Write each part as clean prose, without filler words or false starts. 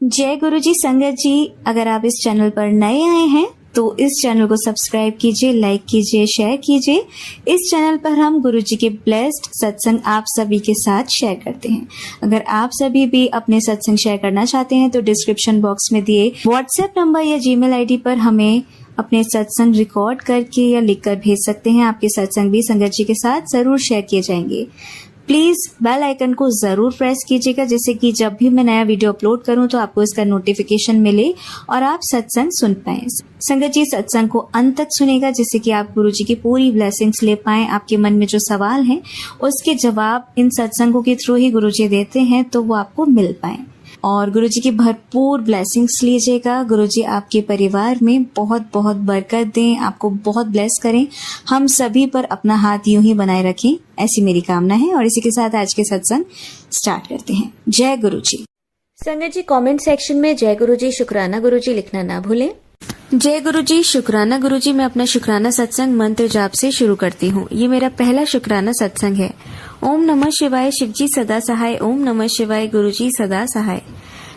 जय गुरु जी। संगत जी, अगर आप इस चैनल पर नए आए हैं तो इस चैनल को सब्सक्राइब कीजिए, लाइक कीजिए, शेयर कीजिए। इस चैनल पर हम गुरु जी के ब्लेस्ड सत्संग आप सभी के साथ शेयर करते हैं। अगर आप सभी भी अपने सत्संग शेयर करना चाहते हैं तो डिस्क्रिप्शन बॉक्स में दिए व्हाट्सएप नंबर या जीमेल आईडी पर हमें अपने सत्संग रिकॉर्ड करके या लिखकर भेज सकते हैं। आपके सत्संग भी संगत जी के साथ जरूर शेयर किए जाएंगे। प्लीज बेल आइकन को जरूर प्रेस कीजिएगा, जिससे कि जब भी मैं नया वीडियो अपलोड करूं तो आपको इसका नोटिफिकेशन मिले और आप सत्संग सुन पाएं। संगत जी सत्संग को अंत तक सुनेगा, जिससे कि आप गुरु जी की पूरी ब्लेसिंग्स ले पाएं। आपके मन में जो सवाल हैं उसके जवाब इन सत्संगों के थ्रू ही गुरु जी देते हैं, तो वो आपको मिल पाए और गुरु जी की भरपूर ब्लेसिंग्स लीजिएगा। गुरु जी आपके परिवार में बहुत बहुत बरकत दें, आपको बहुत ब्लेस करें, हम सभी पर अपना हाथ यूं ही बनाए रखें, ऐसी मेरी कामना है। और इसी के साथ आज के सत्संग स्टार्ट करते हैं। जय गुरु जी। संगत जी कमेंट सेक्शन में जय गुरु जी, शुक्राना गुरु जी लिखना ना भूलें। जय गुरु जी, शुक्राना गुरु जी। मैं अपना शुक्राना सत्संग मंत्र जाप से शुरू करती हूँ। ये मेरा पहला शुक्राना सत्संग है। ओम नमः शिवाय, शिव जी सदा सहाय। ओम नमः शिवाय, गुरु जी सदा सहाय।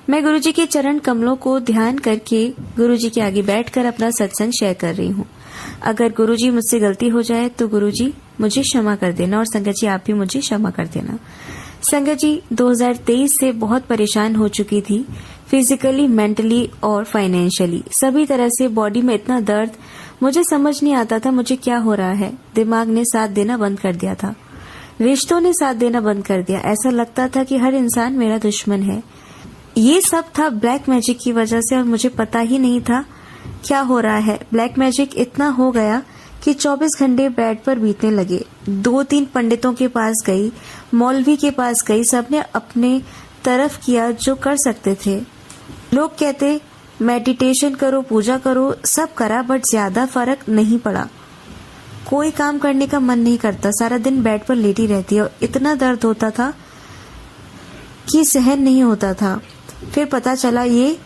मैं गुरु जी के चरण कमलों को ध्यान करके गुरु जी के आगे बैठकर अपना सत्संग शेयर कर रही हूँ। अगर गुरु जी मुझसे गलती हो जाए तो गुरु जी मुझे क्षमा कर देना और संगत जी आप भी मुझे क्षमा कर देना। संगत जी 2023 से बहुत परेशान हो चुकी थी, फिजिकली, मेंटली और फाइनेंशियली। सभी तरह से बॉडी में इतना दर्द, मुझे समझ नहीं आता था मुझे क्या हो रहा है। दिमाग ने साथ देना बंद कर दिया था, रिश्तों ने साथ देना बंद कर दिया। ऐसा लगता था कि हर इंसान मेरा दुश्मन है। ये सब था ब्लैक मैजिक की वजह से और मुझे पता ही नहीं था क्या हो रहा है। ब्लैक मैजिक इतना हो गया कि 24 घंटे बेड पर बीतने लगे। 2-3 पंडितों के पास गई, मौलवी के पास गई, सबने अपने तरफ किया जो कर सकते थे। लोग कहते मेडिटेशन करो, पूजा करो, सब करा, बट ज्यादा फर्क नहीं पड़ा। कोई काम करने का मन नहीं करता, सारा दिन बेड पर लेटी रहती है और इतना दर्द होता था कि सहन नहीं होता था। फिर पता चला ये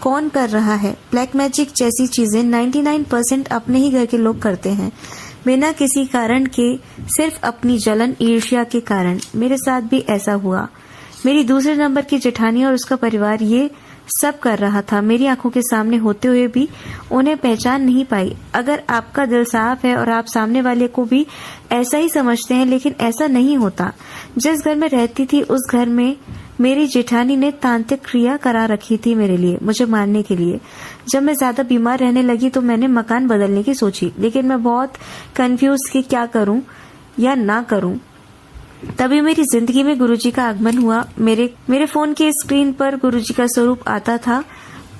कौन कर रहा है। ब्लैक मैजिक जैसी चीजें 99% अपने ही घर के लोग करते हैं, बिना किसी कारण के, सिर्फ अपनी जलन ईर्ष्या के कारण। मेरे साथ भी ऐसा हुआ। मेरी दूसरे नंबर की जेठानी और उसका परिवार ये सब कर रहा था। मेरी आंखों के सामने होते हुए भी उन्हें पहचान नहीं पाई। अगर आपका दिल साफ है और आप सामने वाले को भी ऐसा ही समझते हैं, लेकिन ऐसा नहीं होता। जिस घर में रहती थी उस घर में मेरी जेठानी ने तांत्रिक क्रिया करा रखी थी मेरे लिए, मुझे मारने के लिए। जब मैं ज्यादा बीमार रहने लगी तो मैंने मकान बदलने की सोची, लेकिन मैं बहुत कंफ्यूज कि क्या करूं या ना करूं। तभी मेरी जिंदगी में गुरुजी का आगमन हुआ। मेरे फोन की स्क्रीन पर गुरुजी का स्वरूप आता था,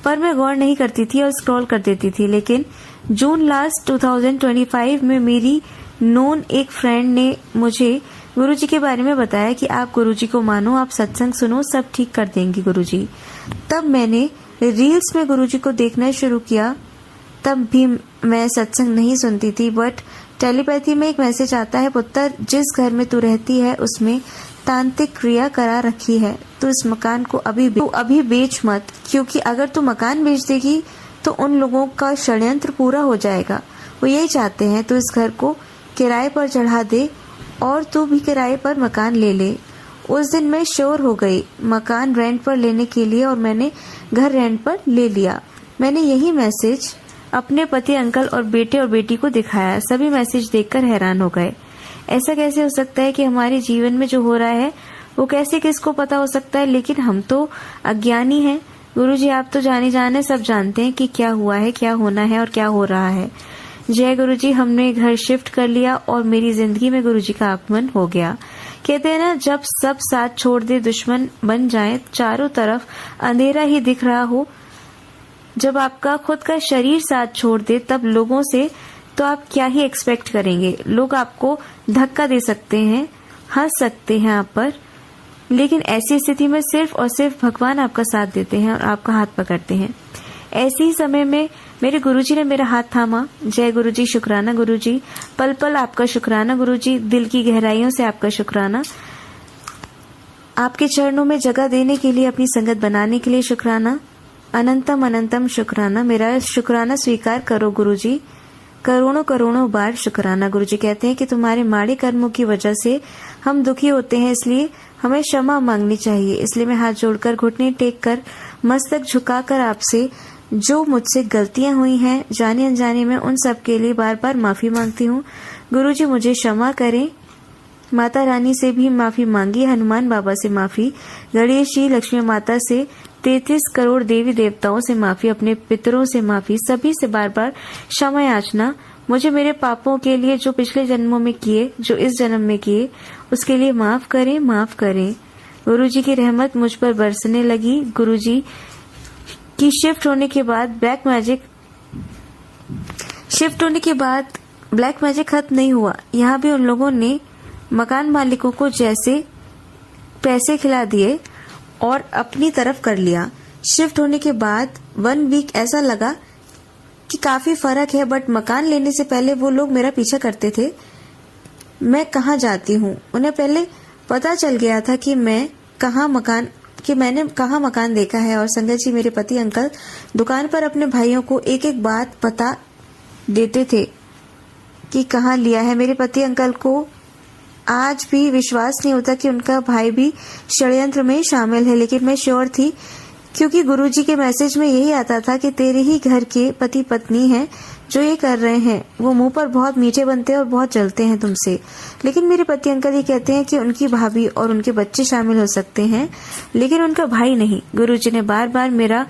पर मैं गौर नहीं करती थी और स्क्रॉल कर देती थी। लेकिन जून लास्ट 2025 में मेरी नोन एक फ्रेंड ने मुझे गुरुजी के बारे में बताया कि आप गुरुजी को मानो, आप सत्संग सुनो, सब ठीक कर देंगे गुरुजी। तब मैंने रील्स में गुरुजी को देखना शुरू किया। तब भी मैं सत्संग नहीं सुनती थी, बट टेलीपैथी में एक मैसेज आता है, पुत्र जिस घर में तू रहती है उसमें तांत्रिक क्रिया करा रखी है, तो इस मकान को अभी बेच मत, क्योंकि अगर तू मकान बेच देगी तो उन लोगों का षड्यंत्र पूरा हो जाएगा। वो यही चाहते हैं, तो इस घर को किराए पर चढ़ा दे और तू भी किराए पर मकान ले ले। उस दिन मैं श्योर हो गई मकान रेंट पर लेने के लिए और मैंने घर रेंट पर ले लिया। मैंने यही मैसेज अपने पति, अंकल और बेटी को दिखाया। सभी मैसेज देखकर हैरान हो गए। ऐसा कैसे हो सकता है कि हमारे जीवन में जो हो रहा है वो कैसे किसको पता हो सकता है, लेकिन हम तो अज्ञानी हैं। गुरुजी आप तो जाने सब जानते हैं कि क्या हुआ है, क्या होना है और क्या हो रहा है। जय गुरुजी, हमने घर शिफ्ट कर लिया और मेरी जिंदगी में गुरुजी का आगमन हो गया। कहते हैं ना, जब सब साथ छोड़ दे दुश्मन बन जाए, चारों तरफ अंधेरा ही दिख रहा हो, जब आपका खुद का शरीर साथ छोड़ दे, तब लोगों से तो आप क्या ही एक्सपेक्ट करेंगे। लोग आपको धक्का दे सकते हैं, हंस सकते हैं आप पर, लेकिन ऐसी स्थिति में सिर्फ और सिर्फ भगवान आपका साथ देते हैं और आपका हाथ पकड़ते हैं। ऐसे ही समय में मेरे गुरुजी ने मेरा हाथ थामा। जय गुरुजी, शुक्राना गुरुजी, पल पल आपका शुक्राना गुरुजी, दिल की गहराइयों से आपका शुक्राना। आपके चरणों में जगह देने के लिए, अपनी संगत बनाने के लिए शुक्राना। अनंतम अनंतम शुक्राना। मेरा शुक्राना स्वीकार करो गुरुजी, करोड़ों करोड़ों बार शुक्राना। गुरुजी कहते हैं कि तुम्हारे माड़े कर्मों की वजह से हम दुखी होते हैं, इसलिए हमें क्षमा मांगनी चाहिए। इसलिए मैं हाथ जोड़कर, घुटने टेक कर, मस्तक झुकाकर आपसे जो मुझसे गलतियां हुई हैं जाने अनजाने में, उन सब के लिए बार बार माफी मांगती हूँ। गुरुजी मुझे क्षमा करें। माता रानी से भी माफी मांगी, हनुमान बाबा से माफी, गणेश जी, लक्ष्मी माता से, 33 करोड़ देवी देवताओं से माफी, अपने पितरों से माफी, सभी से बार बार क्षमा याचना। मुझे मेरे पापों के लिए जो पिछले जन्मों में किए, जो इस जन्म में किए, उसके लिए माफ करें, माफ करें। गुरुजी की रहमत मुझ पर बरसने लगी। गुरुजी की शिफ्ट होने के बाद ब्लैक मैजिक खत्म नहीं हुआ। यहाँ भी उन लोगों ने मकान मालिकों को जैसे पैसे खिला दिए और अपनी तरफ कर लिया। शिफ्ट होने के बाद 1 वीक ऐसा लगा कि काफी फर्क है, बट मकान लेने से पहले वो लोग मेरा पीछा करते थे। मैं कहाँ जाती हूँ, उन्हें पहले पता चल गया था कि मैंने कहाँ मकान देखा है। और संगत जी, मेरे पति अंकल दुकान पर अपने भाइयों को एक एक बात बता देते थे कि कहाँ लिया है। मेरे पति अंकल को आज भी विश्वास नहीं होता कि उनका भाई भी षड्यंत्र में शामिल है, लेकिन मैं श्योर थी क्योंकि गुरुजी के मैसेज में यही आता था कि तेरे ही घर के पति पत्नी हैं जो ये कर रहे हैं। वो मुंह पर बहुत मीठे बनते हैं और बहुत जलते हैं तुमसे, लेकिन मेरे पति अंकल ये कहते हैं कि उनकी भाभी और उनके बच्चे शामिल हो सकते हैं, लेकिन उनका भाई नहीं। गुरुजी ने बार बार मेरा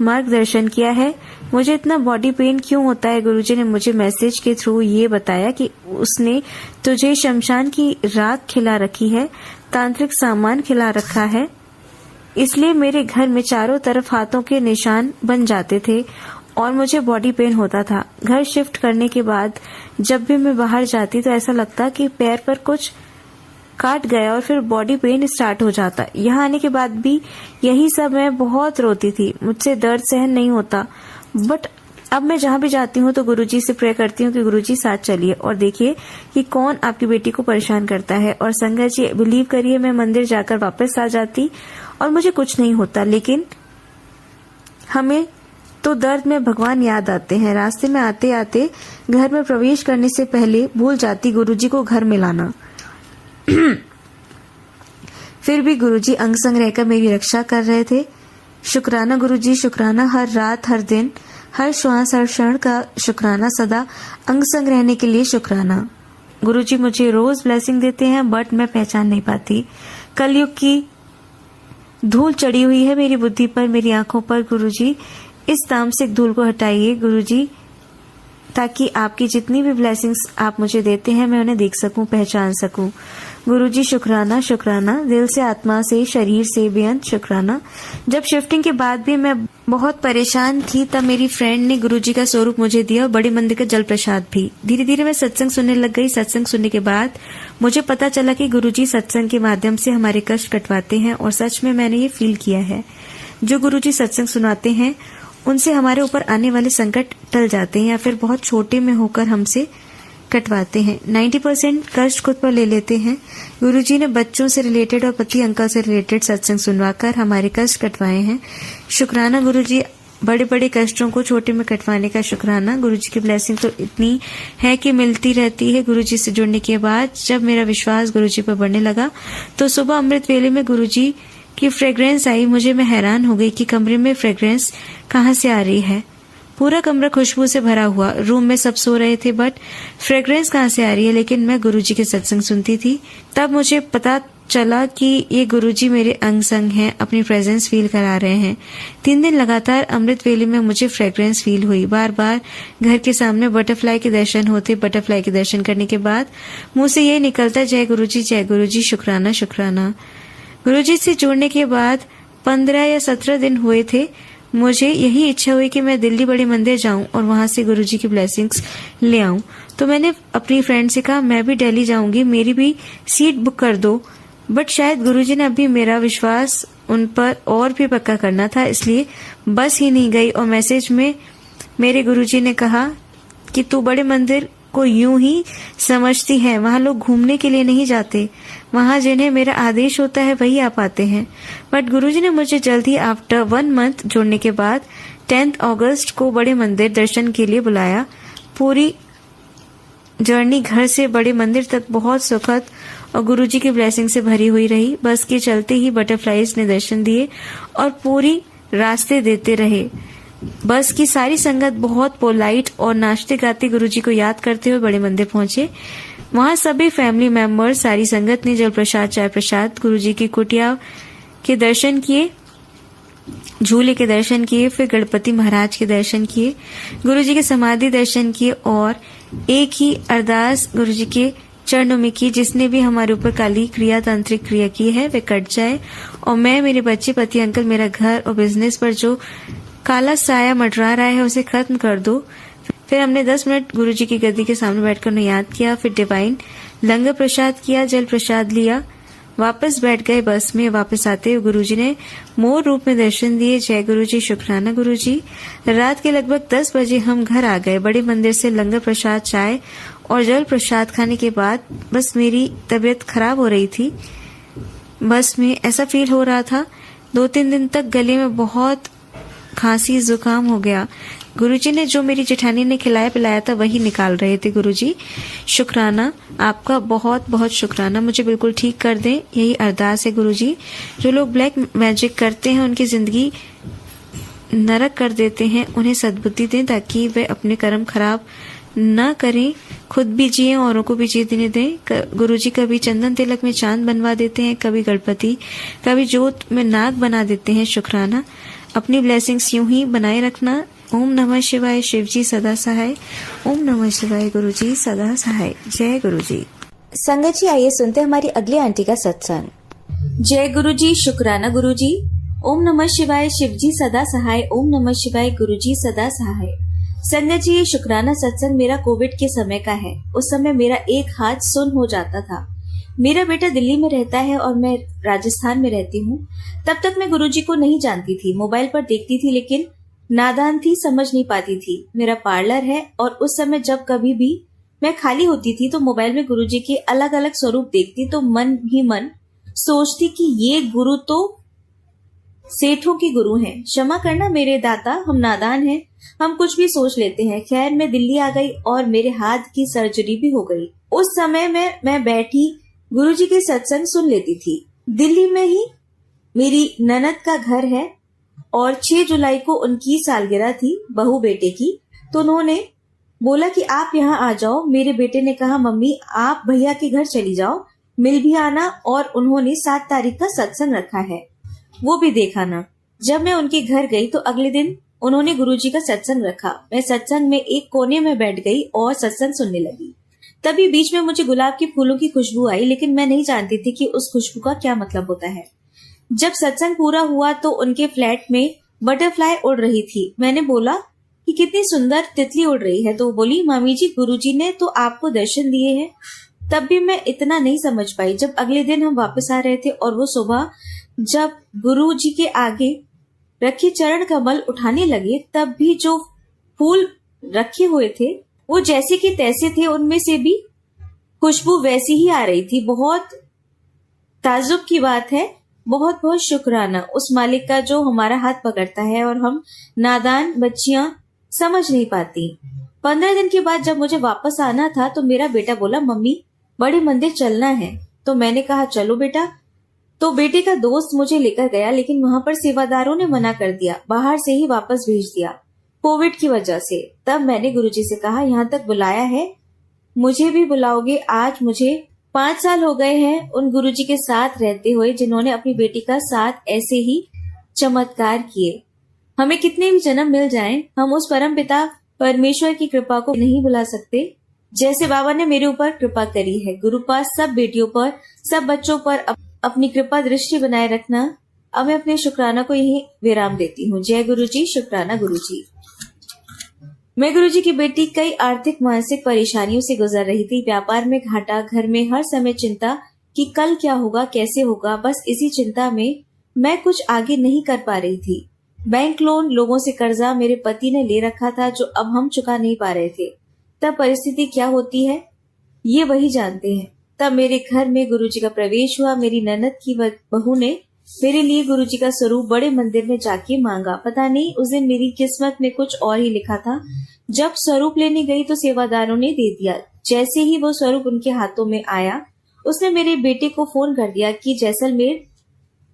मार्गदर्शन किया है। मुझे इतना बॉडी पेन क्यों होता है, गुरुजी ने मुझे मैसेज के थ्रू ये बताया कि उसने तुझे शमशान की राख खिला रखी है, तांत्रिक सामान खिला रखा है, इसलिए मेरे घर में चारों तरफ हाथों के निशान बन जाते थे और मुझे बॉडी पेन होता था। घर शिफ्ट करने के बाद जब भी मैं बाहर जाती तो ऐसा लगता कि पैर पर कुछ काट गया और फिर बॉडी पेन स्टार्ट हो जाता। यहाँ आने के बाद भी यही सब, मैं बहुत रोती थी, मुझसे दर्द सहन नहीं होता। बट अब मैं जहाँ भी जाती हूँ तो गुरुजी से प्रे करती हूँ कि गुरुजी साथ चलिए और देखिए कि कौन आपकी बेटी को परेशान करता है। और संगत जी, बिलीव करिए, मैं मंदिर जाकर वापस आ जाती और मुझे कुछ नहीं होता, लेकिन हमें तो दर्द में भगवान याद आते हैं। रास्ते में आते आते घर में प्रवेश करने से पहले भूल जाती गुरुजी को घर में लाना। फिर भी गुरुजी अंग संग रहकर मेरी रक्षा कर रहे थे। शुक्राना गुरुजी, शुक्राना। हर रात, हर दिन, हर श्वास, हर क्षण का शुक्राना। सदा अंग संग रहने के लिए शुक्राना। गुरुजी मुझे रोज ब्लेसिंग देते हैं, बट मैं पहचान नहीं पाती। कलयुग की धूल चढ़ी हुई है मेरी बुद्धि पर, मेरी आंखों पर। गुरुजी, इस तामसिक धूल को हटाइए गुरुजी, ताकि आपकी जितनी भी ब्लेसिंग्स आप मुझे देते हैं मैं उन्हें देख सकूं, पहचान सकूं। गुरुजी शुक्राना, शुक्राना। दिल से, आत्मा से, शरीर से बेअंत शुक्राना। जब शिफ्टिंग के बाद भी मैं बहुत परेशान थी, तब मेरी फ्रेंड ने गुरुजी का स्वरूप मुझे दिया और बड़े मंदिर का जल प्रसाद भी। धीरे धीरे मैं सत्संग सुनने लग गई। सत्संग सुनने के बाद मुझे पता चला कि गुरुजी सत्संग के माध्यम से हमारे कष्ट कटवाते हैं, और सच में मैंने ये फील किया है। जो गुरुजी सत्संग सुनाते हैं उनसे हमारे ऊपर आने वाले संकट टल जाते हैं, या फिर बहुत छोटे में होकर हमसे कटवाते हैं। 90% कष्ट खुद पर ले लेते हैं। गुरुजी ने बच्चों से रिलेटेड और पति अंकल से रिलेटेड सत्संग सुनवाकर हमारे कष्ट कटवाए हैं। शुक्राना गुरुजी, बड़े बड़े कष्टों को छोटे में कटवाने का शुक्राना। गुरुजी की ब्लेसिंग तो इतनी है कि मिलती रहती है। गुरुजी से जुड़ने के बाद जब मेरा विश्वास गुरुजी पर बढ़ने लगा तो सुबह अमृत वेले में गुरुजी की फ्रेग्रेंस आई। मैं हैरान हो गई कि कमरे में फ्रेग्रेंस कहाँ से आ रही है। पूरा कमरा खुशबू से भरा हुआ, रूम में सब सो रहे थे, बट फ्रेग्रेंस कहाँ से आ रही है। लेकिन मैं गुरुजी के सत्संग सुनती थी, तब मुझे पता चला कि ये गुरुजी मेरे अंग संग हैं, अपनी प्रेजेंस फील करा रहे हैं। 3 दिन लगातार अमृत वेले में मुझे फ्रेग्रेंस फील हुई। बार बार घर के सामने बटरफ्लाई के दर्शन होते। बटरफ्लाई के दर्शन करने के बाद मुंह से ये निकलता, जय गुरुजी, शुक्राना शुक्राना। गुरुजी से जुड़ने के बाद 15 या 17 दिन हुए थे। मुझे यही इच्छा हुई कि मैं दिल्ली बड़े मंदिर जाऊं और वहां से गुरुजी की ब्लेसिंग्स ले आऊं। तो मैंने अपनी फ्रेंड से कहा, मैं भी दिल्ली जाऊंगी, मेरी भी सीट बुक कर दो। बट शायद गुरुजी ने अभी मेरा विश्वास उन पर और भी पक्का करना था, इसलिए बस ही नहीं गई। और मैसेज में मेरे गुरुजी ने कहा कि तू बड़े मंदिर को यूं ही समझती है, वहां लोग घूमने के लिए नहीं जाते, वहां जिन्हें मेरा आदेश होता है वही आ पाते हैं। बट गुरुजी ने मुझे जल्द ही आफ्टर 1 मंथ जुड़ने के बाद 10 अगस्त को बड़े मंदिर दर्शन के लिए बुलाया। पूरी जर्नी घर से बड़े मंदिर तक बहुत सुखद और गुरुजी की ब्लेसिंग से भरी हुई रही। बस के चलते ही बटरफ्लाईज ने दर्शन दिए और पूरी रास्ते देते रहे। बस की सारी संगत बहुत पोलाइट और नाचते गाते गुरुजी को याद करते हुए बड़े मंदिर पहुंचे। वहां सभी फैमिली मेंबर्स, सारी संगत ने जल प्रसाद, चाय प्रसाद, गुरुजी की कुटिया के दर्शन किए, झूले के दर्शन किए, फिर गणपति महाराज के दर्शन किए, गुरुजी के समाधि दर्शन किए और एक ही अरदास गुरुजी के चरणों में की, जिसने भी हमारे ऊपर काली क्रिया, तांत्रिक क्रिया की है वे कट जाए और मैं, मेरे बच्चे, पति, अंकल, मेरा घर और बिजनेस पर जो काला साया मंडरा रहा है उसे खत्म कर दो। फिर हमने 10 मिनट गुरुजी की गद्दी के सामने बैठकर उन्हें याद किया, फिर डिवाइन लंगर प्रसाद किया, जल प्रसाद लिया, वापस बैठ गए। बस में वापस आते हुए गुरुजी ने मोर रूप में दर्शन दिए। जय गुरुजी, शुक्राना गुरुजी। रात के लगभग 10 बजे हम घर आ गए। बड़े मंदिर से लंगर प्रसाद, चाय और जल प्रसाद खाने के बाद बस मेरी तबीयत खराब हो रही थी। बस में ऐसा फील हो रहा था 2-3 दिन तक गले में बहुत खांसी, जुकाम हो गया। गुरुजी ने जो मेरी जेठानी ने खिलाया पिलाया था वही निकाल रहे थे। गुरुजी, शुक्राना, आपका बहुत बहुत शुक्राना, मुझे बिल्कुल ठीक कर दें, यही अरदास है गुरुजी। जो लोग ब्लैक मैजिक करते हैं, उनकी जिंदगी नरक कर देते हैं, उन्हें सद्बुद्धि दें ताकि वे अपने कर्म खराब न करें, खुद भी जिए, औरों को भी जीने दें। गुरुजी कभी चंदन तिलक में चांद बनवा देते हैं, कभी गणपति, कभी जोत में नाग बना देते हैं। शुक्राना, अपनी ब्लेसिंग्स यूं ही बनाए रखना। ओम नमः शिवाय, शिवजी सदा सहाय। ओम नमः शिवाय, गुरुजी सदा सहाय। जय गुरुजी। संगत जी, आइए सुनते हैं हमारी अगली आंटी का सत्संग। जय गुरुजी, शुक्राना गुरुजी। ओम नमः शिवाय, शिवजी सदा सहाय। ओम नमः शिवाय, गुरुजी सदा सहाय। संगत जी, ये शुक्राना सत्संग मेरा कोविड के समय का है। उस समय मेरा एक हाथ सुन्न हो जाता था। मेरा बेटा दिल्ली में रहता है और मैं राजस्थान में रहती हूँ। तब तक मैं गुरुजी को नहीं जानती थी, मोबाइल पर देखती थी, लेकिन नादान थी, समझ नहीं पाती थी। मेरा पार्लर है और उस समय जब कभी भी मैं खाली होती थी तो मोबाइल में गुरुजी के अलग अलग स्वरूप देखती तो मन ही मन सोचती कि ये गुरु तो सेठों के गुरु हैं। क्षमा करना मेरे दाता, हम नादान हैं, हम कुछ भी सोच लेते हैं। खैर, मैं दिल्ली आ गई और मेरे हाथ की सर्जरी भी हो गई। उस समय में मैं बैठी गुरुजी के सत्संग सुन लेती थी। दिल्ली में ही मेरी ननद का घर है और 6 जुलाई को उनकी सालगिरह थी बहू बेटे की, तो उन्होंने बोला कि आप यहाँ आ जाओ। मेरे बेटे ने कहा मम्मी आप भैया के घर चली जाओ, मिल भी आना, और उन्होंने 7 तारीख का सत्संग रखा है, वो भी देखा ना। जब मैं उनके घर गई तो अगले दिन उन्होंने गुरुजी का सत्संग रखा। मैं सत्संग में एक कोने में बैठ गई और सत्संग सुनने लगी। तभी बीच में मुझे गुलाब के फूलों की खुशबू आई, लेकिन मैं नहीं जानती थी कि उस खुशबू का क्या मतलब होता है। जब सत्संग पूरा हुआ तो उनके फ्लैट में बटरफ्लाई उड़ रही थी। मैंने बोला कि कितनी सुंदर तितली उड़ रही है, तो बोली मामी जी गुरुजी ने तो आपको दर्शन दिए हैं। तब भी मैं इतना नहीं समझ पाई। जब अगले दिन हम वापस आ रहे थे और वो सुबह जब गुरुजी के आगे रखे चरण कमल उठाने लगे, तब भी जो फूल रखे हुए थे वो जैसे कि तैसे थे, उनमें से भी खुशबू वैसी ही आ रही थी। बहुत ताज्जुब की बात है। बहुत बहुत शुक्राना उस मालिक का जो हमारा हाथ पकड़ता है और हम नादान बच्चियां समझ नहीं पाती। 15 दिन के बाद जब मुझे वापस आना था तो मेरा बेटा बोला मम्मी बड़े मंदिर चलना है। तो मैंने कहा चलो बेटा। तो बेटे का दोस्त मुझे लेकर गया, लेकिन वहां पर सेवादारों ने मना कर दिया, बाहर से ही वापस भेज दिया कोविड की वजह से। तब मैंने गुरुजी से कहा यहाँ तक बुलाया है, मुझे भी बुलाओगे? आज मुझे 5 साल हो गए हैं उन गुरुजी के साथ रहते हुए जिन्होंने अपनी बेटी का साथ ऐसे ही चमत्कार किए। हमें कितने भी जन्म मिल जाएं, हम उस परम पिता परमेश्वर की कृपा को नहीं भुला सकते जैसे बाबा ने मेरे ऊपर कृपा करी है। गुरुपाद सब बेटियों पर, सब बच्चों पर अपनी कृपा दृष्टि बनाए रखना। अब मैं अपने शुक्राना को यही विराम देती हूँ। जय गुरुजी, शुक्राना गुरुजी। मैं गुरुजी की बेटी कई आर्थिक मानसिक परेशानियों से गुजर रही थी। व्यापार में घाटा, घर में हर समय चिंता कि कल क्या होगा, कैसे होगा। बस इसी चिंता में मैं कुछ आगे नहीं कर पा रही थी। बैंक लोन, लोगों से कर्जा मेरे पति ने ले रखा था जो अब हम चुका नहीं पा रहे थे। तब परिस्थिति क्या होती है ये वही जानते हैं। तब मेरे घर में गुरुजी का प्रवेश हुआ। मेरी ननद की बहू ने मेरे लिए गुरुजी का स्वरूप बड़े मंदिर में जाके मांगा। पता नहीं उस दिन मेरी किस्मत में कुछ और ही लिखा था। जब स्वरूप लेने गई तो सेवादारों ने दे दिया। जैसे ही वो स्वरूप उनके हाथों में आया उसने मेरे बेटे को फोन कर दिया कि जैसलमेर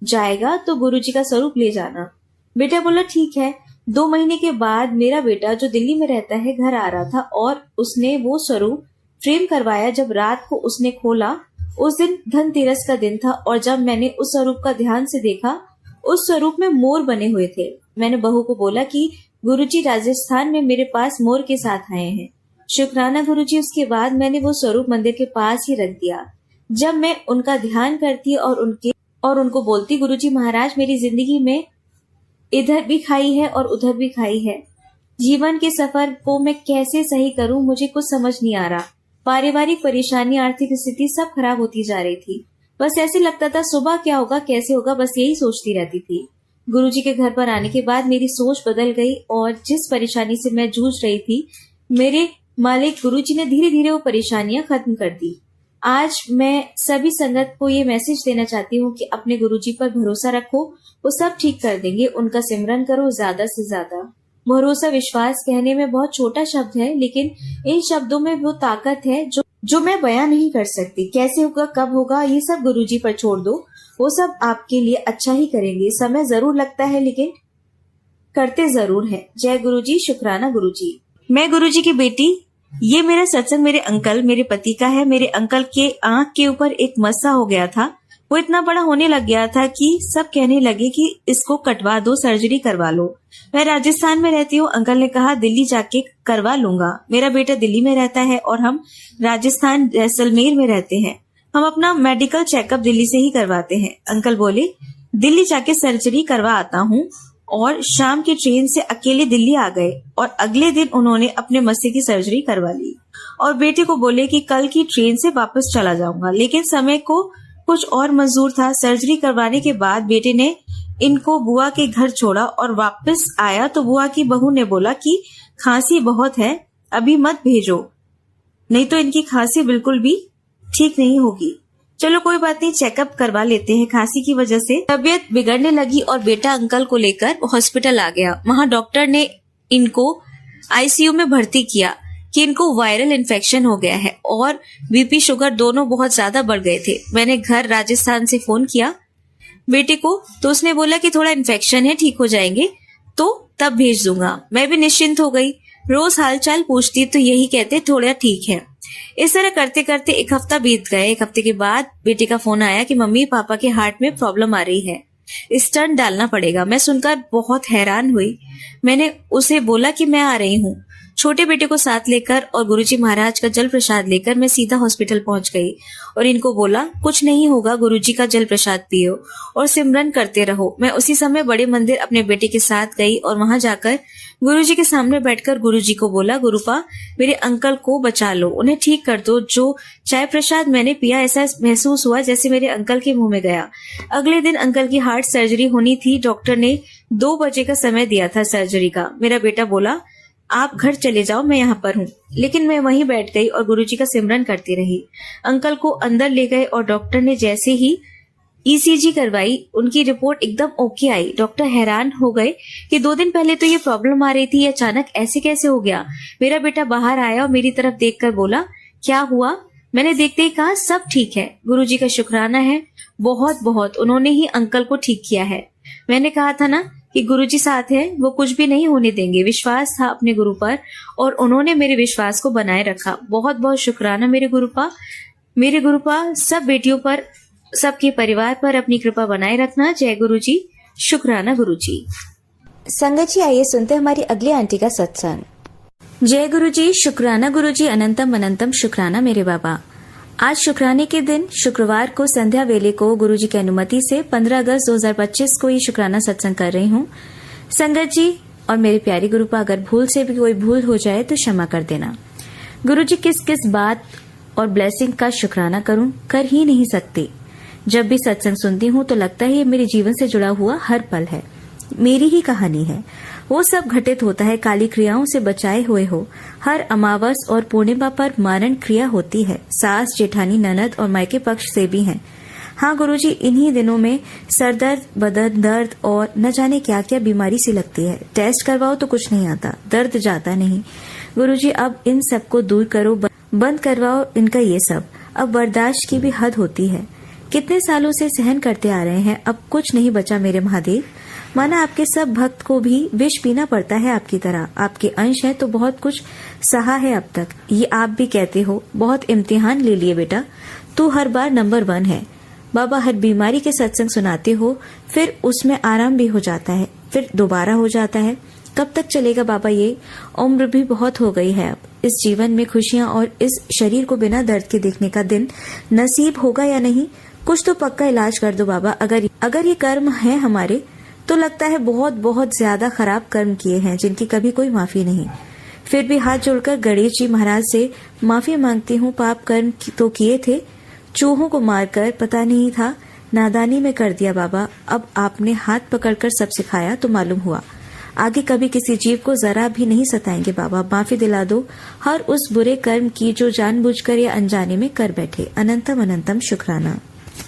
जाएगा तो गुरुजी का स्वरूप ले जाना। बेटा बोला ठीक है। 2 महीने के बाद मेरा बेटा जो दिल्ली में रहता है घर आ रहा था और उसने वो स्वरूप फ्रेम करवाया। जब रात को उसने खोला, उस दिन धनतेरस का दिन था और जब मैंने उस स्वरूप का ध्यान से देखा, उस स्वरूप में मोर बने हुए थे। मैंने बहू को बोला कि गुरुजी राजस्थान में मेरे पास मोर के साथ आए हैं। शुक्राना गुरुजी। उसके बाद मैंने वो स्वरूप मंदिर के पास ही रख दिया। जब मैं उनका ध्यान करती और उनको बोलती, गुरुजी महाराज मेरी जिंदगी में इधर भी खाई है और उधर भी खाई है। जीवन के सफर को मैं कैसे सही करूं, मुझे कुछ समझ नहीं आ रहा। पारिवारिक परेशानी, आर्थिक स्थिति सब खराब होती जा रही थी। बस ऐसे लगता था सुबह क्या होगा, कैसे होगा, बस यही सोचती रहती थी। गुरुजी के घर पर आने के बाद मेरी सोच बदल गई और जिस परेशानी से मैं जूझ रही थी, मेरे मालिक गुरुजी ने धीरे धीरे वो परेशानियां खत्म कर दी। आज मैं सभी संगत को ये मैसेज देना चाहती हूँ कि अपने गुरुजी पर भरोसा रखो, वो सब ठीक कर देंगे। उनका सिमरन करो ज्यादा से ज्यादा। भरोसा, विश्वास कहने में बहुत छोटा शब्द है, लेकिन इन शब्दों में वो ताकत है जो मैं बयां नहीं कर सकती। कैसे होगा, कब होगा, ये सब गुरुजी पर छोड़ दो। वो सब आपके लिए अच्छा ही करेंगे। समय जरूर लगता है लेकिन करते जरूर है। जय गुरुजी, शुक्राना गुरुजी। मैं गुरुजी की बेटी। ये मेरा सत्संग मेरे अंकल, मेरे पति का है। मेरे अंकल के आंख के ऊपर एक मस्सा हो गया था। वो इतना बड़ा होने लग गया था कि सब कहने लगे कि इसको कटवा दो, सर्जरी करवा लो। मैं राजस्थान में रहती हूँ। अंकल ने कहा दिल्ली जाके करवा लूंगा। मेरा बेटा दिल्ली में रहता है और हम राजस्थान जैसलमेर में रहते हैं। हम अपना मेडिकल चेकअप दिल्ली से ही करवाते हैं। अंकल बोले दिल्ली जाके सर्जरी करवा आता हूँ और शाम की ट्रेन से अकेले दिल्ली आ गए और अगले दिन उन्होंने अपने मस्से की सर्जरी करवा ली और बेटे को बोले कि कल की ट्रेन से वापस चला जाऊंगा। लेकिन समय को कुछ और मंजूर था। सर्जरी करवाने के बाद बेटे ने इनको बुआ के घर छोड़ा और वापस आया तो बुआ की बहू ने बोला कि खांसी बहुत है, अभी मत भेजो, नहीं तो इनकी खांसी बिल्कुल भी ठीक नहीं होगी। चलो कोई बात नहीं, चेकअप करवा लेते हैं। खांसी की वजह से तबीयत बिगड़ने लगी और बेटा अंकल को लेकर हॉस्पिटल आ गया। वहां डॉक्टर ने इनको आईसीयू में भर्ती किया कि इनको वायरल इन्फेक्शन हो गया है और बीपी शुगर दोनों बहुत ज्यादा बढ़ गए थे। मैंने घर राजस्थान से फोन किया बेटे को, तो उसने बोला कि थोड़ा इन्फेक्शन है, ठीक हो जाएंगे तो तब भेज दूंगा। मैं भी निश्चिंत हो गई। रोज हालचाल पूछती तो यही कहते थोड़ा ठीक है। इस तरह करते करते 1 हफ्ता बीत गए। 1 हफ्ते के बाद बेटे का फोन आया कि मम्मी पापा के हार्ट में प्रॉब्लम आ रही है, स्टंट डालना पड़ेगा। मैं सुनकर बहुत हैरान हुई। मैंने उसे बोला कि मैं आ रही हूँ। छोटे बेटे को साथ लेकर और गुरुजी महाराज का जल प्रसाद लेकर मैं सीधा हॉस्पिटल पहुंच गई और इनको बोला कुछ नहीं होगा, गुरुजी का जल प्रसाद पियो और सिमरन करते रहो। मैं उसी समय बड़े मंदिर अपने बेटे के साथ गई और वहां जाकर गुरुजी के सामने बैठकर गुरुजी को बोला, गुरुपा मेरे अंकल को बचा लो, उन्हें ठीक कर दो। जो चाय प्रसाद मैंने पिया ऐसा महसूस हुआ जैसे मेरे अंकल के मुंह में गया। अगले दिन अंकल की हार्ट सर्जरी होनी थी। डॉक्टर ने 2 बजे का समय दिया था सर्जरी का। मेरा बेटा बोला आप घर चले जाओ, मैं यहाँ पर हूँ। लेकिन मैं वहीं बैठ गई और गुरुजी का सिमरन करती रही। अंकल को अंदर ले गए और डॉक्टर ने जैसे ही ईसीजी करवाई, उनकी रिपोर्ट एकदम ओके आई। डॉक्टर हैरान हो गए कि 2 दिन पहले तो ये प्रॉब्लम आ रही थी, अचानक ऐसे कैसे हो गया। मेरा बेटा बाहर आया और मेरी तरफ देखकर बोला क्या हुआ। मैंने देखते ही कहा सब ठीक है, गुरुजी का शुक्राना है, बहुत बहुत, उन्होंने ही अंकल को ठीक किया है। मैंने कहा था ना कि गुरुजी साथ है, वो कुछ भी नहीं होने देंगे। विश्वास था अपने गुरु पर और उन्होंने मेरे विश्वास को बनाए रखा। बहुत बहुत शुक्राना मेरे गुरुपा। मेरे गुरुपा सब बेटियों पर, सबके परिवार पर अपनी कृपा बनाए रखना। जय गुरुजी, शुक्राना गुरुजी। संगत जी आइए सुनते हमारी अगली आंटी का सत्संग। जय गुरुजी, शुक्राना गुरुजी, अनंतम अनंतम शुक्राना मेरे बाबा। आज शुक्राने के दिन शुक्रवार को संध्या वेले को गुरुजी की अनुमति से 15 अगस्त 2025 को ये शुक्राना सत्संग कर रही हूँ। संगत जी और मेरे प्यारे गुरुपा, अगर भूल से भी कोई भूल हो जाए तो क्षमा कर देना। गुरुजी किस किस बात और ब्लेसिंग का शुक्राना करूं, कर ही नहीं सकती। जब भी सत्संग सुनती हूँ तो लगता है ये मेरे जीवन से जुड़ा हुआ हर पल है, मेरी ही कहानी है। वो सब घटित होता है काली क्रियाओं से बचाए हुए हो। हर अमावस और पूर्णिमा पर मारण क्रिया होती है। सास, जेठानी, ननद और मायके पक्ष से भी हैं। हाँ गुरुजी, इन्हीं दिनों में सरदर्द, बदन दर्द और न जाने क्या क्या बीमारी सी लगती है। टेस्ट करवाओ तो कुछ नहीं आता, दर्द जाता नहीं। गुरुजी अब इन सब को दूर करो, बंद करवाओ इनका ये सब। अब बर्दाश्त की भी हद होती है। कितने सालों से सहन करते आ रहे हैं, अब कुछ नहीं बचा मेरे महादेव। माना आपके सब भक्त को भी विष पीना पड़ता है आपकी तरह। आपके अंश है तो बहुत कुछ सहा है अब तक। ये आप भी कहते हो बहुत इम्तिहान ले लिए बेटा, तू हर बार नंबर 1 है। बाबा हर बीमारी के सत्संग सुनाते हो, फिर उसमें आराम भी हो जाता है, फिर दोबारा हो जाता है। कब तक चलेगा बाबा ये? उम्र भी बहुत हो गई है अब। इस जीवन में खुशियां और इस शरीर को बिना दर्द के देखने का दिन नसीब होगा या नहीं? कुछ तो पक्का इलाज कर दो बाबा। अगर ये कर्म है हमारे तो लगता है बहुत बहुत ज्यादा खराब कर्म किए हैं जिनकी कभी कोई माफी नहीं। फिर भी हाथ जोड़कर गणेश जी महाराज से माफी मांगती हूँ। पाप कर्म तो किए थे, चूहों को मारकर, पता नहीं था, नादानी में कर दिया बाबा। अब आपने हाथ पकड़कर सब सिखाया तो मालूम हुआ। आगे कभी किसी जीव को जरा भी नहीं सताएंगे बाबा। माफी दिला दो हर उस बुरे कर्म की जो जानबूझकर या अनजाने में कर बैठे। अनंतम अनंतम शुक्राना।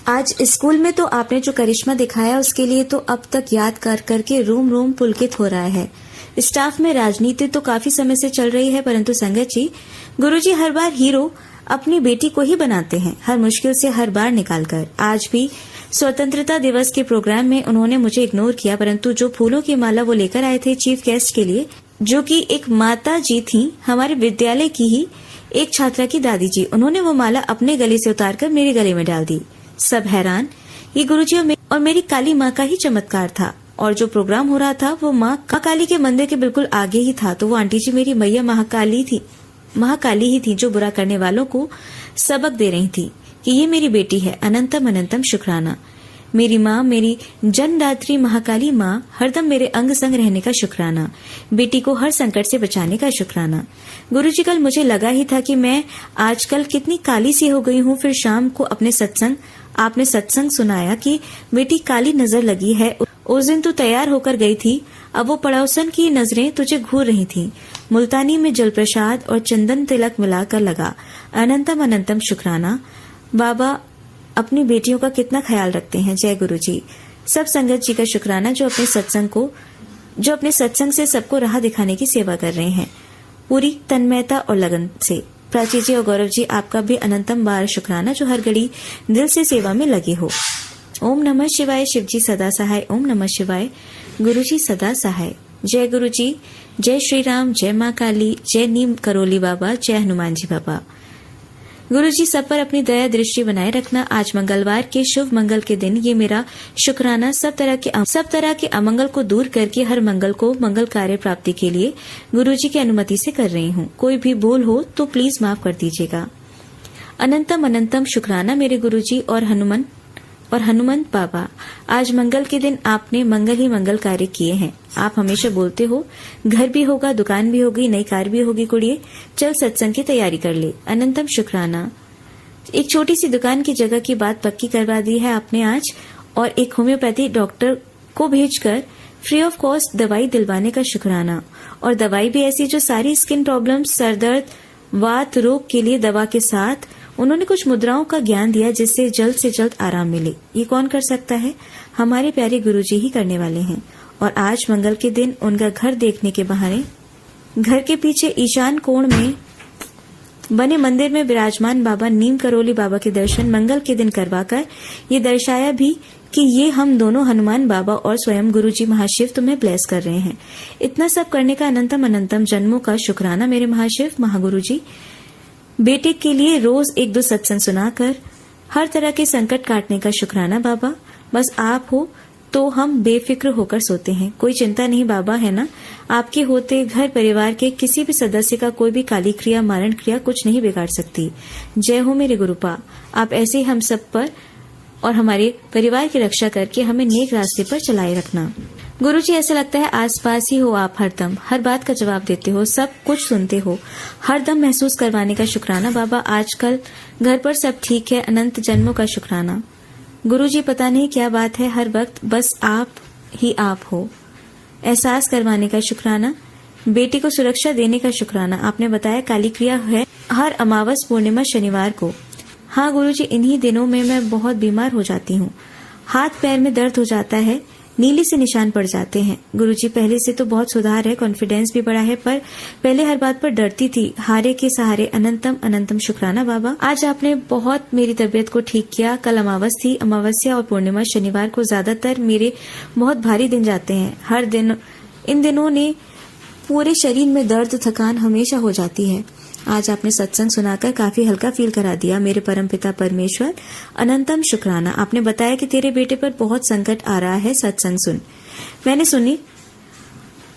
आज स्कूल में तो आपने जो करिश्मा दिखाया उसके लिए तो अब तक याद कर करके रोम रोम पुलकित हो रहा है। स्टाफ में राजनीति तो काफी समय से चल रही है, परंतु संगत जी, गुरुजी हर बार हीरो अपनी बेटी को ही बनाते हैं, हर मुश्किल से हर बार निकालकर। आज भी स्वतंत्रता दिवस के प्रोग्राम में उन्होंने मुझे इग्नोर किया, परंतु जो फूलों की माला वो लेकर आए थे चीफ गेस्ट के लिए, जो कि एक माता जी थी हमारे विद्यालय की ही एक छात्रा की दादी जी, उन्होंने वो माला अपने गले से उतारकर मेरे गले में डाल दी। सब हैरान। ये गुरुजी और मेरी काली माँ का ही चमत्कार था। और जो प्रोग्राम हो रहा था वो माँ काली के मंदिर के बिल्कुल आगे ही था। तो वो आंटी जी मेरी मैया महाकाली ही थी जो बुरा करने वालों को सबक दे रही थी कि ये मेरी बेटी है। अनंतम अनंतम शुक्राना। मेरी माँ, मेरी जनदात्री महाकाली माँ, हरदम मेरे अंग संग रहने का शुक्राना। बेटी को हर संकट से बचाने का शुक्राना। गुरुजी, कल मुझे लगा ही था कि मैं आजकल कितनी काली सी हो गई हूँ। फिर शाम को आपने सत्संग सुनाया कि बेटी काली नजर लगी है। उस दिन तू तैयार होकर गई थी, अब वो पड़ोसन की नजरें तुझे घूर रही थीं। मुल्तानी में जल प्रसाद और चंदन तिलक मिलाकर लगा। अनंतम अनंतम शुक्राना। बाबा अपनी बेटियों का कितना ख्याल रखते हैं। जय गुरु जी। सब संगत जी का शुक्राना जो अपने सत्संग से सबको राह दिखाने की सेवा कर रहे हैं पूरी तन्मयता और लगन से। प्राची जी और गौरव जी, आपका भी अनंतम बार शुक्राना जो हर घड़ी दिल से सेवा में लगे हो। ओम नमः शिवाय। शिव जी सदा सहाय। ओम नमः शिवाय। गुरु जी सदा सहाय। जय गुरु जी। जय श्री राम। जय माँ काली। जय नीम करोली बाबा। जय हनुमान जी बाबा। गुरु जी सब पर अपनी दया दृष्टि बनाए रखना। आज मंगलवार के शुभ मंगल के दिन ये मेरा शुक्राना सब तरह के अमंगल को दूर करके हर मंगल को मंगल कार्य प्राप्ति के लिए गुरु जी की अनुमति से कर रही हूँ। कोई भी भूल हो तो प्लीज माफ कर दीजिएगा। अनंतम अनंतम शुक्राना मेरे गुरु जी और हनुमंत बाबा। आज मंगल के दिन आपने मंगल ही मंगल कार्य किए हैं। आप हमेशा बोलते हो घर भी होगा, दुकान भी होगी, नई कार भी होगी, कुड़िए चल सत्संग की तैयारी कर ले। अनंतम शुक्राना। एक छोटी सी दुकान की जगह की बात पक्की करवा दी है आपने आज, और एक होम्योपैथी डॉक्टर को भेजकर फ्री ऑफ कॉस्ट दवाई दिलवाने का शुक्राना। और दवाई भी ऐसी जो सारी स्किन प्रॉब्लम्स, सरदर्द, वात रोग के लिए दवा के साथ उन्होंने कुछ मुद्राओं का ज्ञान दिया जिससे जल्द से जल्द आराम मिले। ये कौन कर सकता है? हमारे प्यारे गुरुजी ही करने वाले हैं। और आज मंगल के दिन उनका घर देखने के बहाने घर के पीछे ईशान कोण में बने मंदिर में विराजमान बाबा नीम करोली बाबा के दर्शन मंगल के दिन करवाकर ये दर्शाया भी कि ये हम दोनों हनुमान बाबा और स्वयं गुरुजी महाशिव तुम्हें ब्लेस कर रहे हैं। इतना सब करने का अनंतम अनंतम जन्मों का शुक्राना मेरे महाशिव महागुरुजी। बेटे के लिए रोज 1-2 सत्संग सुनाकर हर तरह के संकट काटने का शुक्राना बाबा। बस आप हो तो हम बेफिक्र होकर सोते हैं। कोई चिंता नहीं बाबा, है ना? आपके होते घर परिवार के किसी भी सदस्य का कोई भी काली क्रिया, मारण क्रिया कुछ नहीं बिगाड़ सकती। जय हो मेरे गुरुपा। आप ऐसे ही हम सब पर और हमारे परिवार की रक्षा करके हमें नेक रास्ते पर चलाए रखना। गुरुजी, ऐसा लगता है आसपास ही हो आप, हरदम हर बात का जवाब देते हो, सब कुछ सुनते हो, हरदम महसूस करवाने का शुक्राना बाबा। आजकल घर पर सब ठीक है। अनंत जन्मों का शुक्राना गुरुजी। पता नहीं क्या बात है, हर वक्त बस आप ही आप हो। एहसास करवाने का शुक्राना। बेटी को सुरक्षा देने का शुक्राना। आपने बताया काली क्रिया है हर अमावस, पूर्णिमा, शनिवार को। हाँ गुरुजी, इन्हीं दिनों में मैं बहुत बीमार हो जाती हूँ। हाथ पैर में दर्द हो जाता है। नीली से निशान पड़ जाते हैं। गुरुजी पहले से तो बहुत सुधार है, कॉन्फिडेंस भी बढ़ा है, पर पहले हर बात पर डरती थी। हारे के सहारे अनंतम अनंतम शुक्राना बाबा। आज आपने बहुत मेरी तबीयत को ठीक किया। कल अमावस थी, अमावस्या और पूर्णिमा शनिवार को ज्यादातर मेरे बहुत भारी दिन जाते हैं। हर दिन इन दिनों ने पूरे शरीर में दर्द थकान हमेशा हो जाती है। आज आपने सत्संग सुनाकर काफी हल्का फील करा दिया। मेरे परमपिता परमेश्वर अनंतम शुक्राना। आपने बताया कि तेरे बेटे पर बहुत संकट आ रहा है, सत्संग सुन। मैंने सुनी।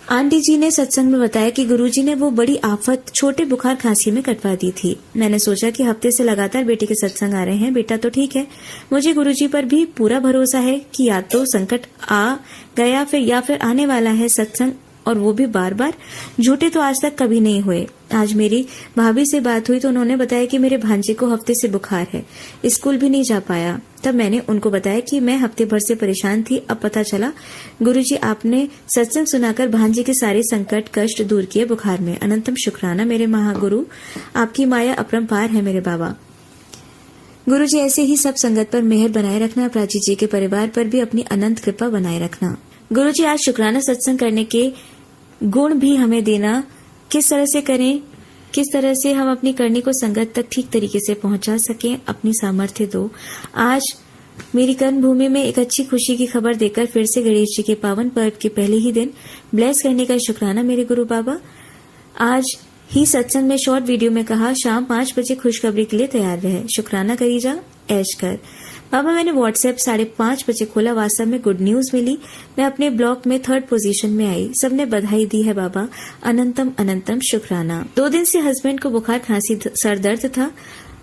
आंटी जी ने सत्संग में बताया कि गुरुजी ने वो बड़ी आफत छोटे बुखार खांसी में कटवा दी थी। मैंने सोचा कि हफ्ते से लगातार बेटे के सत्संग आ रहे हैं, बेटा तो ठीक है। मुझे गुरुजी पर भी पूरा भरोसा है कि या तो संकट आ गया या फिर आने वाला है सत्संग, और वो भी बार बार। झूठे तो आज तक कभी नहीं हुए। आज मेरी भाभी से बात हुई तो उन्होंने बताया कि मेरे भांजे को हफ्ते से बुखार है, स्कूल भी नहीं जा पाया। तब मैंने उनको बताया कि मैं हफ्ते भर से परेशान थी। अब पता चला गुरुजी आपने सत्संग सुनाकर भांजे के सारे संकट कष्ट दूर किए बुखार में। अनंतम शुक्राना मेरे महागुरु, आपकी माया अपरंपार है मेरे बाबा। गुरुजी ऐसे ही सब संगत पर मेहर बनाए रखना। प्राची जी के परिवार पर भी अपनी अनंत कृपा बनाए रखना। गुरुजी आज शुक्राना सत्संग करने के गुण भी हमें देना। किस तरह से करें, किस तरह से हम अपनी करनी को संगत तक ठीक तरीके से पहुंचा सकें, अपनी सामर्थ्य दो। आज मेरी कर्म भूमि में एक अच्छी खुशी की खबर देकर फिर से गणेश जी के पावन पर्व के पहले ही दिन ब्लेस करने का शुक्राना मेरे गुरु बाबा। आज ही सत्संग में शॉर्ट वीडियो में कहा शाम 5 बजे खुशखबरी के लिए तैयार रहे। शुक्राना करी जा, ऐश कर। बाबा मैंने व्हाट्सएप 5:30 बजे खोला। वास्तव में गुड न्यूज मिली। मैं अपने ब्लॉक में 3rd पोजीशन में आई। सबने बधाई दी है बाबा। अनंतम अनंतम शुक्राना। 2 दिन से हस्बैंड को बुखार खांसी सर दर्द था,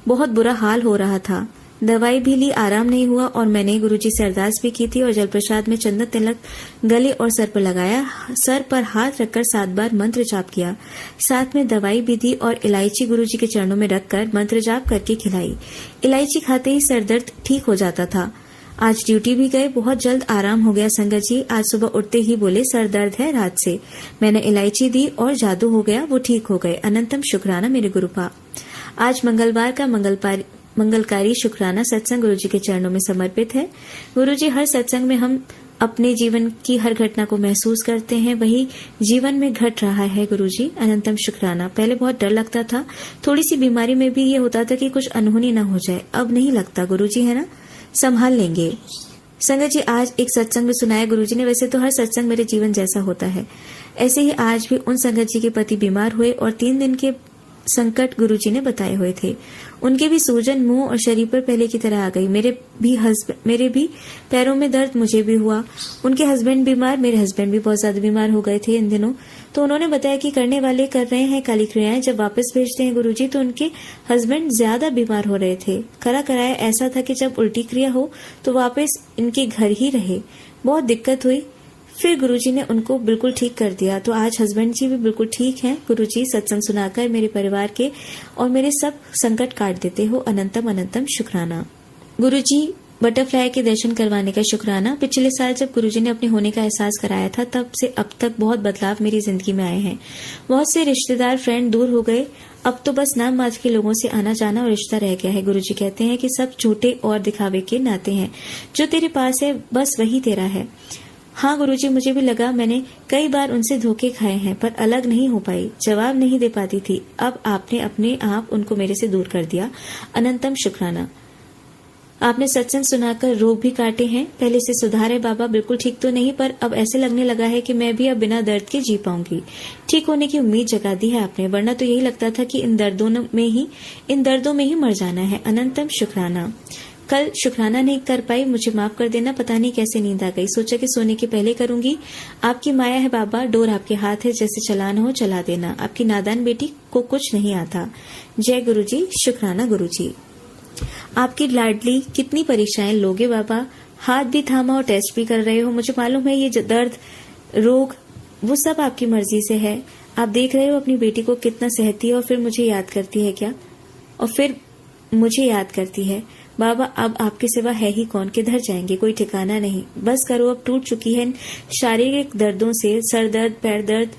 बहुत बुरा हाल हो रहा था। दवाई भी ली, आराम नहीं हुआ, और मैंने गुरुजी से अरदास भी की थी और जल प्रसाद में चंदन तिलक गले और सर पर लगाया। सर पर हाथ रखकर 7 बार मंत्र जाप किया। साथ में दवाई भी दी और इलायची गुरुजी के चरणों में रखकर मंत्र जाप करके खिलाई। इलायची खाते ही सर दर्द ठीक हो जाता था। आज ड्यूटी भी गए, बहुत जल्द आराम हो गया। संगत जी आज सुबह उठते ही बोले सर दर्द है रात से। मैंने इलायची दी और जादू हो गया, वो ठीक हो गए। अनंतम शुक्राना मेरे गुरुपा। आज मंगलवार का मंगलकारी शुक्राना सत्संग गुरुजी के चरणों में समर्पित है। गुरुजी हर सत्संग में हम अपने जीवन की हर घटना को महसूस करते हैं, वही जीवन में घट रहा है गुरुजी। अनंतम शुक्राना। पहले बहुत डर लगता था, थोड़ी सी बीमारी में भी ये होता था कि कुछ अनहोनी न हो जाए। अब नहीं लगता गुरुजी, है ना, संभाल लेंगे। संगत जी आज एक सत्संग में सुनाया गुरुजी ने। वैसे तो हर सत्संग मेरे जीवन जैसा होता है, ऐसे ही आज भी उन संगत जी के पति बीमार हुए और 3 दिन के संकट गुरुजी ने बताए हुए थे। उनके भी सूजन मुंह और शरीर पर पहले की तरह आ गई। मेरे भी पैरों में दर्द मुझे भी हुआ। उनके हस्बैंड बीमार, मेरे हस्बैंड भी बहुत ज्यादा बीमार हो गए थे इन दिनों। तो उन्होंने बताया कि करने वाले कर रहे हैं काली क्रियाएं, जब वापस भेजते हैं गुरुजी तो उनके हस्बैंड ज्यादा बीमार हो रहे थे। करा कराया ऐसा था कि जब उल्टी क्रिया हो तो वापस इनके घर ही रहे। बहुत दिक्कत हुई, फिर गुरुजी ने उनको बिल्कुल ठीक कर दिया। तो आज हस्बैंड जी भी बिल्कुल ठीक हैं। गुरुजी सत्संग सुनाकर मेरे परिवार के और मेरे सब संकट काट देते हो। अनंतम अनंतम शुक्राना। गुरुजी बटरफ्लाई के दर्शन करवाने का शुक्राना। पिछले साल जब गुरुजी ने अपने होने का एहसास कराया था, तब से अब तक बहुत बदलाव मेरी जिंदगी में आए हैं। बहुत से रिश्तेदार फ्रेंड दूर हो गए, अब तो बस नाम मात्र के लोगों से आना जाना और रिश्ता रह गया है। गुरुजी कहते हैं कि सब झूठे और दिखावे के नाते हैं, जो तेरे पास है बस वही तेरा है। हाँ गुरुजी, मुझे भी लगा, मैंने कई बार उनसे धोखे खाए हैं पर अलग नहीं हो पाई, जवाब नहीं दे पाती थी। अब आपने अपने आप उनको मेरे से दूर कर दिया। अनंतम शुक्राना। आपने सत्संग सुनाकर रोग भी काटे हैं। पहले से सुधार है बाबा, बिल्कुल ठीक तो नहीं पर अब ऐसे लगने लगा है कि मैं भी अब बिना दर्द के जी पाऊंगी। ठीक होने की उम्मीद जगा दी है आपने, वरना तो यही लगता था कि इन दर्दों में ही मर जाना है। अनंतम शुक्राना। कल शुक्राना नहीं कर पाई, मुझे माफ कर देना। पता नहीं कैसे नींद आ गई, सोचा कि सोने के पहले करूंगी। आपकी माया है बाबा, डोर आपके हाथ है, जैसे चलाना हो चला देना। आपकी नादान बेटी को कुछ नहीं आता। जय गुरुजी। शुक्राना गुरुजी। आपकी लाडली कितनी परीक्षाएं लोगे बाबा, हाथ भी थामा और टेस्ट भी कर रहे हो। मुझे मालूम है ये दर्द रोग वो सब आपकी मर्जी से है। आप देख रहे हो अपनी बेटी को कितना सहती है और फिर मुझे याद करती है क्या, और फिर मुझे याद करती है। बाबा अब आपके सिवा है ही कौन, किधर जाएंगे, कोई ठिकाना नहीं। बस करो, अब टूट चुकी है शारीरिक दर्दों से। सर दर्द, पैर दर्द,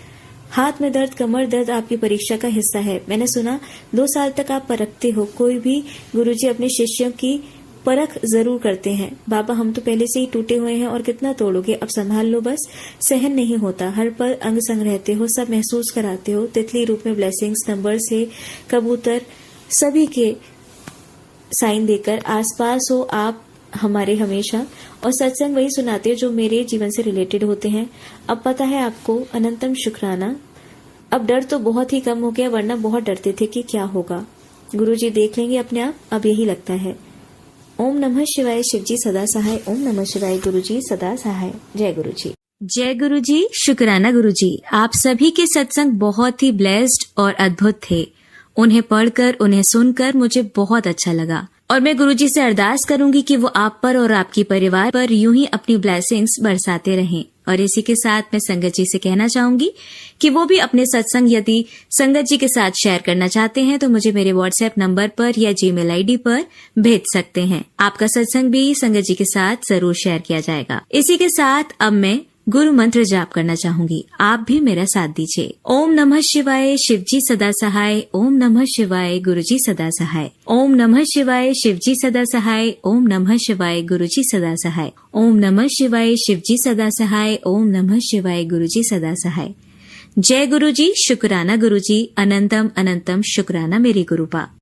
हाथ में दर्द, कमर दर्द आपकी परीक्षा का हिस्सा है। मैंने सुना 2 साल तक आप परखते हो। कोई भी गुरुजी अपने शिष्यों की परख जरूर करते हैं। बाबा हम तो पहले से ही टूटे हुए हैं और कितना तोड़ोगे, अब संभाल लो बस। सहन नहीं होता, हर पल अंग संग रहते हो, सब महसूस कराते हो। तितली रूप में ब्लेसिंग्स, नंबर से कबूतर सभी के साइन देकर आसपास हो आप हमारे हमेशा, और सत्संग वही सुनाते हो जो मेरे जीवन से रिलेटेड होते हैं। अब पता है आपको, अनंतम शुक्राना। अब डर तो बहुत ही कम हो गया, वरना बहुत डरते थे कि क्या होगा। गुरुजी देख लेंगे अपने आप, अब यही लगता है। ओम नमः शिवाय, शिवजी सदा सहाय। ओम नमः शिवाय, गुरुजी सदा सहाय। जय गुरुजी। जय गुरुजी, शुक्राना गुरुजी। आप सभी के सत्संग बहुत ही ब्लेस्ड और अद्भुत थे। उन्हें पढ़कर, उन्हें सुनकर मुझे बहुत अच्छा लगा, और मैं गुरुजी से अरदास करूंगी कि वो आप पर और आपकी परिवार पर यूं ही अपनी ब्लेसिंग्स बरसाते रहें। और इसी के साथ मैं संगत जी से कहना चाहूंगी कि वो भी अपने सत्संग यदि संगत जी के साथ शेयर करना चाहते हैं तो मुझे मेरे व्हाट्सएप नंबर पर या जीमेल आईडी पर भेज सकते हैं। आपका सत्संग भी संगत जी के साथ जरूर शेयर किया जाएगा। इसी के साथ अब मैं गुरु मंत्र जाप करना चाहूंगी, आप भी मेरा साथ दीजिए। ओम नमः शिवाय, शिवजी सदा सहाय। ओम नमः शिवाय, गुरुजी सदा सहाय। ओम नमः शिवाय, शिवजी सदा सहाय। ओम नमः शिवाय, गुरुजी सदा सहाय। ओम नमः शिवाय, शिवजी सदा सहाय। ओम नमः शिवाय, गुरुजी सदा सहाय। जय गुरुजी, शुक्राना गुरुजी, अनंतम अनंतम शुक्राना मेरे गुरुपा।